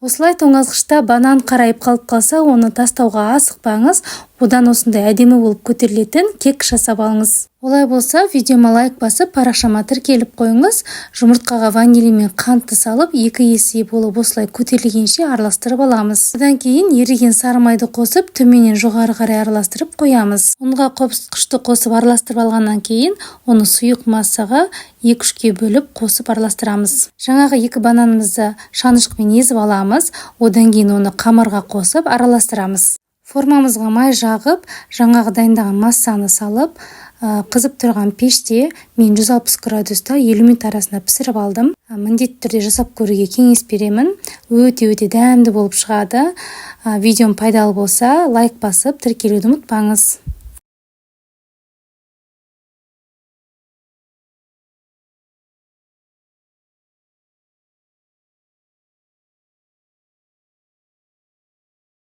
Осылай тоңазғышта банан қарайып қалып қалса, оны тастауға асықпаңыз. Одан осындай әдемі болып көтерілетін кек жасап алыңыз. Олай болса, видеома лайк басып, парақшама тіркеліп қойыңыз. Жұмыртқаға ваниль мен қантты салып, 2 есе болып осылай көтерілгенше араластырып аламыз. Одан кейін еріген сары майды қосып, төменнен жоғары қарай араластырып қоямыз. Ұнға қосқышты қосып араластырып алғаннан кейін, оны сұйық массаға 2-3-ке бөліп қосып араластырамыз. Жаңағы 2 бананымызды шанышқымен езіп аламыз. Одан кейін оны қамырға қосып араластырамыз. Формамызға май жағып, жаңағы дайындаған массаны салып, қызып тұрған пеште мен 160 градуста 50 минут арасында пісіріп алдым. Міндетті түрде жасап көруге кеңес беремін. Өте дәмді болып шығады. Видеом пайдалы болса, лайк басып, тіркелуді ұмытпаңыз.